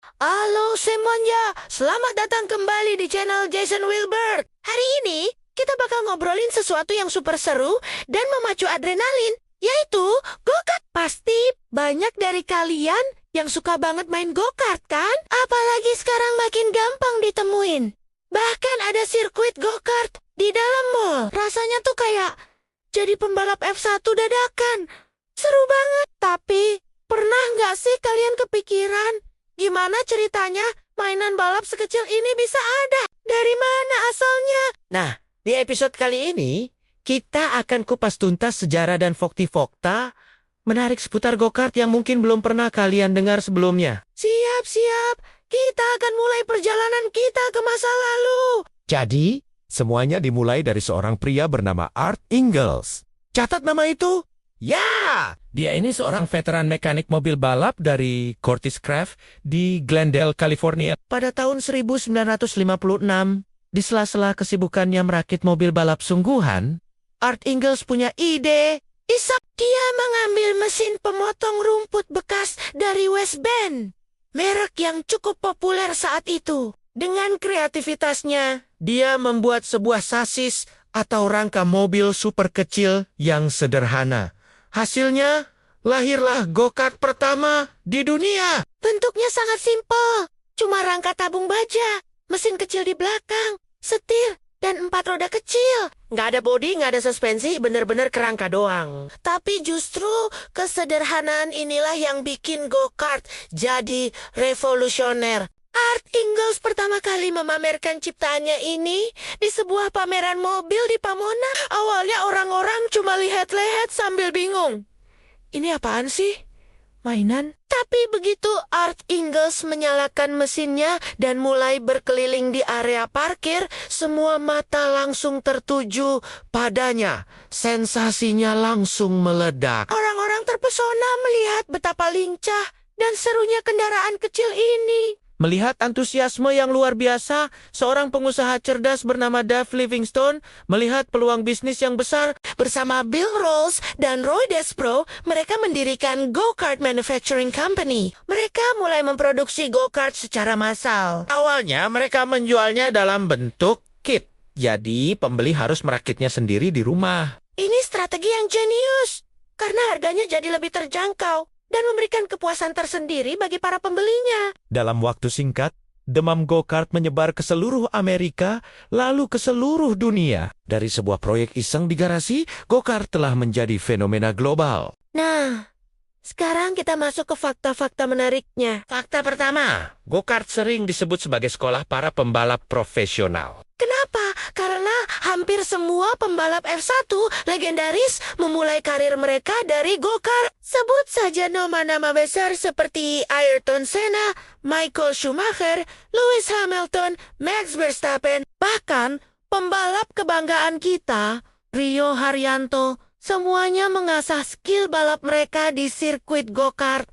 Halo semuanya, selamat datang kembali di channel Jason Wilbert. Hari ini, kita bakal ngobrolin sesuatu yang super seru dan memacu adrenalin, yaitu go-kart. Pasti banyak dari kalian yang suka banget main go-kart kan? Apalagi sekarang makin gampang ditemuin. Bahkan ada sirkuit go-kart di dalam mall. Rasanya tuh kayak jadi pembalap F1 dadakan. Seru banget. Tapi, pernah nggak sih kalian kepikiran gimana ceritanya mainan balap sekecil ini bisa ada? Dari mana asalnya? Nah, di episode kali ini, kita akan kupas tuntas sejarah dan fakta menarik seputar go-kart yang mungkin belum pernah kalian dengar sebelumnya. Siap. Kita akan mulai perjalanan kita ke masa lalu. Jadi, semuanya dimulai dari seorang pria bernama Art Ingalls. Catat nama itu? Ya, dia ini seorang veteran mekanik mobil balap dari Curtis Craft di Glendale, California. Pada tahun 1956, di sela-sela kesibukannya merakit mobil balap sungguhan, Art Ingalls punya ide. Dia mengambil mesin pemotong rumput bekas dari West Bend, merek yang cukup populer saat itu. Dengan kreativitasnya, dia membuat sebuah sasis atau rangka mobil super kecil yang sederhana. Hasilnya, lahirlah go-kart pertama di dunia. Bentuknya sangat simpel, cuma rangka tabung baja, mesin kecil di belakang, setir, dan 4 roda kecil. Nggak ada bodi, nggak ada suspensi, bener-bener kerangka doang. Tapi justru kesederhanaan inilah yang bikin go-kart jadi revolusioner. Art Ingalls pertama kali memamerkan ciptaannya ini di sebuah pameran mobil di Pomona. Awalnya orang-orang cuma lihat-lihat sambil bingung. Ini apaan sih? Mainan? Tapi begitu Art Ingalls menyalakan mesinnya dan mulai berkeliling di area parkir, semua mata langsung tertuju padanya. Sensasinya langsung meledak. Orang-orang terpesona melihat betapa lincah dan serunya kendaraan kecil ini. Melihat antusiasme yang luar biasa, seorang pengusaha cerdas bernama Dave Livingstone melihat peluang bisnis yang besar. Bersama Bill Rolls dan Roy Despro, mereka mendirikan Go-Kart Manufacturing Company. Mereka mulai memproduksi go-kart secara massal. Awalnya mereka menjualnya dalam bentuk kit, jadi pembeli harus merakitnya sendiri di rumah. Ini strategi yang jenius, karena harganya jadi lebih terjangkau dan memberikan kepuasan tersendiri bagi para pembelinya. Dalam waktu singkat, demam go-kart menyebar ke seluruh Amerika, lalu ke seluruh dunia. Dari sebuah proyek iseng di garasi, go-kart telah menjadi fenomena global. Nah, sekarang kita masuk ke fakta-fakta menariknya. Fakta pertama, go-kart sering disebut sebagai sekolah para pembalap profesional. Kenapa? Karena hampir semua pembalap F1 legendaris memulai karir mereka dari go-kart. Sebut saja nama-nama besar seperti Ayrton Senna, Michael Schumacher, Lewis Hamilton, Max Verstappen. Bahkan pembalap kebanggaan kita, Rio Haryanto, semuanya mengasah skill balap mereka di sirkuit go-kart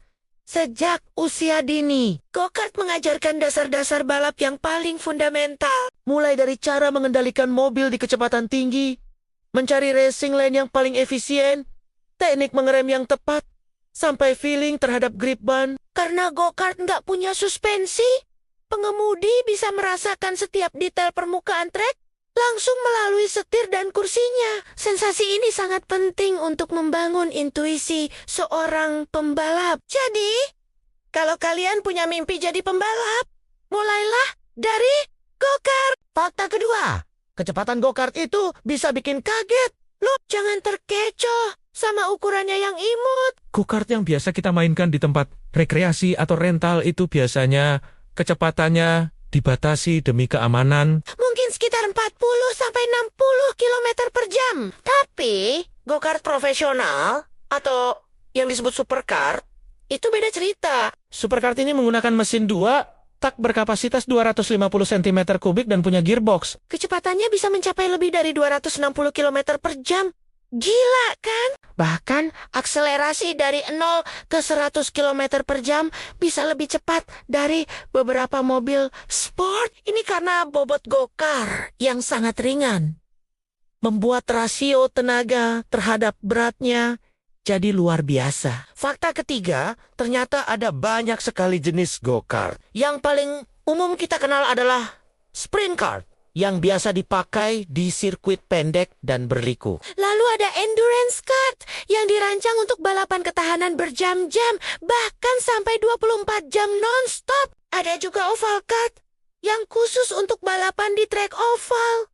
sejak usia dini. Go-kart mengajarkan dasar-dasar balap yang paling fundamental. Mulai dari cara mengendalikan mobil di kecepatan tinggi, mencari racing lane yang paling efisien, teknik mengerem yang tepat, sampai feeling terhadap grip ban. Karena go-kart nggak punya suspensi, pengemudi bisa merasakan setiap detail permukaan trek langsung melalui setir dan kursinya. Sensasi ini sangat penting untuk membangun intuisi seorang pembalap. Jadi, kalau kalian punya mimpi jadi pembalap, mulailah dari go-kart. Fakta kedua, kecepatan go-kart itu bisa bikin kaget. Lo jangan terkecoh sama ukurannya yang imut. Go-kart yang biasa kita mainkan di tempat rekreasi atau rental itu biasanya kecepatannya dibatasi demi keamanan. Mungkin sekitar 40-60 km per jam. Tapi, go-kart profesional atau yang disebut supercar, itu beda cerita. Superkart ini menggunakan mesin 2 tak berkapasitas 250 cm3 dan punya gearbox. Kecepatannya bisa mencapai lebih dari 260 km per jam. Gila kan? Bahkan akselerasi dari 0 ke 100 km per jam bisa lebih cepat dari beberapa mobil sport. Ini karena bobot go-kart yang sangat ringan. Membuat rasio tenaga terhadap beratnya jadi luar biasa. Fakta ketiga, ternyata ada banyak sekali jenis go-kart. Yang paling umum kita kenal adalah sprint kart, yang biasa dipakai di sirkuit pendek dan berliku. Lalu ada endurance kart yang dirancang untuk balapan ketahanan berjam-jam, bahkan sampai 24 jam non-stop. Ada juga oval kart yang khusus untuk balapan di trek oval.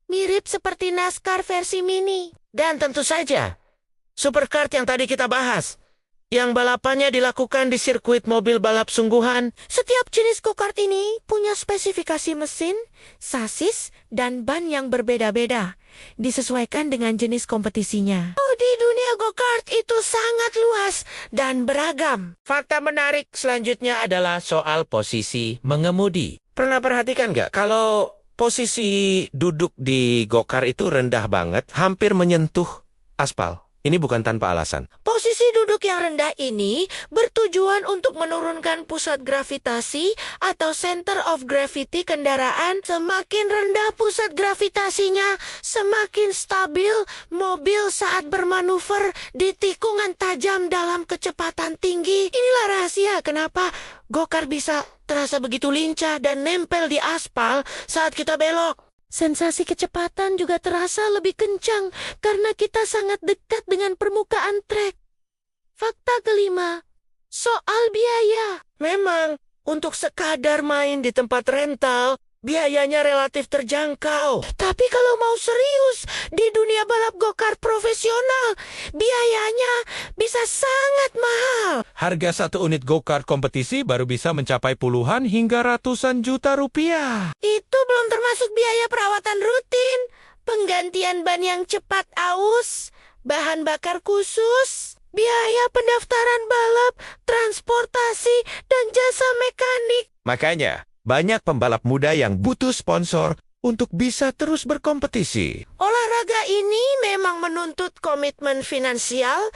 Mirip seperti NASCAR versi mini. Dan tentu saja, superkart yang tadi kita bahas, yang balapannya dilakukan di sirkuit mobil balap sungguhan. Setiap jenis go-kart ini punya spesifikasi mesin, sasis, dan ban yang berbeda-beda, disesuaikan dengan jenis kompetisinya. Oh, di dunia go-kart itu sangat luas dan beragam. Fakta menarik selanjutnya adalah soal posisi mengemudi. Pernah perhatikan nggak kalau posisi duduk di go-kart itu rendah banget, hampir menyentuh aspal? Ini bukan tanpa alasan. Posisi duduk yang rendah ini bertujuan untuk menurunkan pusat gravitasi atau center of gravity kendaraan. Semakin rendah pusat gravitasinya, semakin stabil mobil saat bermanuver di tikungan tajam dalam kecepatan tinggi. Inilah rahasia kenapa go-kart bisa terasa begitu lincah dan nempel di aspal saat kita belok. Sensasi kecepatan juga terasa lebih kencang karena kita sangat dekat dengan permukaan trek. Fakta kelima, soal biaya. Memang, untuk sekadar main di tempat rental, biayanya relatif terjangkau. Tapi kalau mau serius di dunia balap go-kart profesional, biayanya bisa sangat mahal. Harga satu unit go-kart kompetisi baru bisa mencapai puluhan hingga ratusan juta rupiah. Itu belum termasuk biaya perawatan rutin, penggantian ban yang cepat aus, bahan bakar khusus, biaya pendaftaran balap, transportasi, dan jasa mekanik. Makanya, banyak pembalap muda yang butuh sponsor untuk bisa terus berkompetisi. Olahraga ini memang menuntut komitmen finansial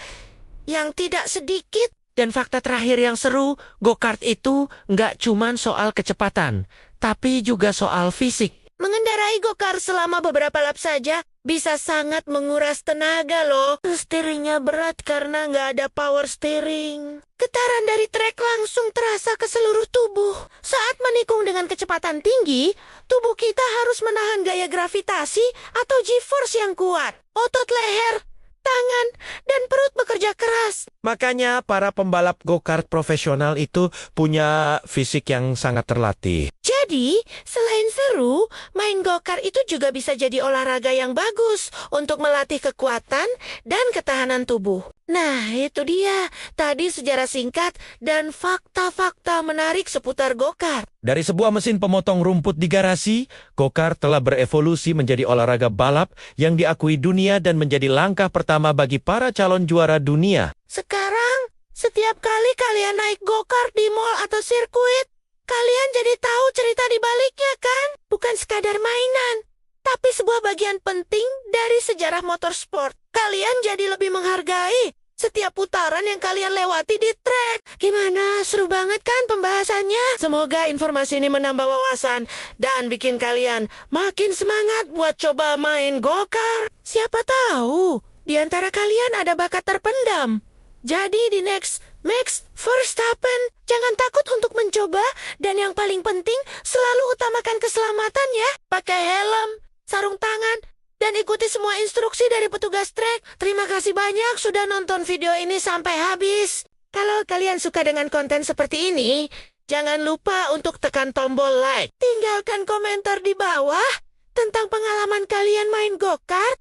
yang tidak sedikit. Dan fakta terakhir yang seru, go-kart itu nggak cuman soal kecepatan, tapi juga soal fisik. Mengendarai go-kart selama beberapa lap saja bisa sangat menguras tenaga loh. Steeringnya berat karena nggak ada power steering. Getaran dari trek langsung terasa ke seluruh tubuh. Saat menikung dengan kecepatan tinggi, tubuh kita harus menahan gaya gravitasi atau G-force yang kuat. Otot leher, tangan, dan perut bekerja keras. Makanya para pembalap go-kart profesional itu punya fisik yang sangat terlatih. Jadi, selain seru, main go-kart itu juga bisa jadi olahraga yang bagus untuk melatih kekuatan dan ketahanan tubuh. Nah, itu dia. Tadi sejarah singkat dan fakta-fakta menarik seputar go-kart. Dari sebuah mesin pemotong rumput di garasi, go-kart telah berevolusi menjadi olahraga balap yang diakui dunia dan menjadi langkah pertama bagi para calon juara dunia. Sekarang, setiap kali kalian naik go-kart di mall atau sirkuit, kalian jadi tahu cerita di baliknya kan? Bukan sekadar mainan, tapi sebuah bagian penting dari sejarah motorsport. Kalian jadi lebih menghargai setiap putaran yang kalian lewati di trek. Gimana? Seru banget kan pembahasannya? Semoga informasi ini menambah wawasan dan bikin kalian makin semangat buat coba main go-kart. Siapa tahu di antara kalian ada bakat terpendam. Jadi di next Max Verstappen, jangan takut untuk mencoba, dan yang paling penting selalu utamakan keselamatan ya. Pakai helm, sarung tangan, dan ikuti semua instruksi dari petugas trek. Terima kasih banyak sudah nonton video ini sampai habis. Kalau kalian suka dengan konten seperti ini, jangan lupa untuk tekan tombol like. Tinggalkan komentar di bawah tentang pengalaman kalian main go-kart.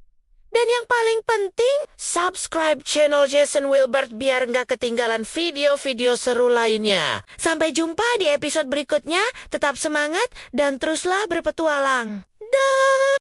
Dan yang paling penting, subscribe channel Jason Wilbert biar nggak ketinggalan video-video seru lainnya. Sampai jumpa di episode berikutnya, tetap semangat dan teruslah berpetualang. Dah.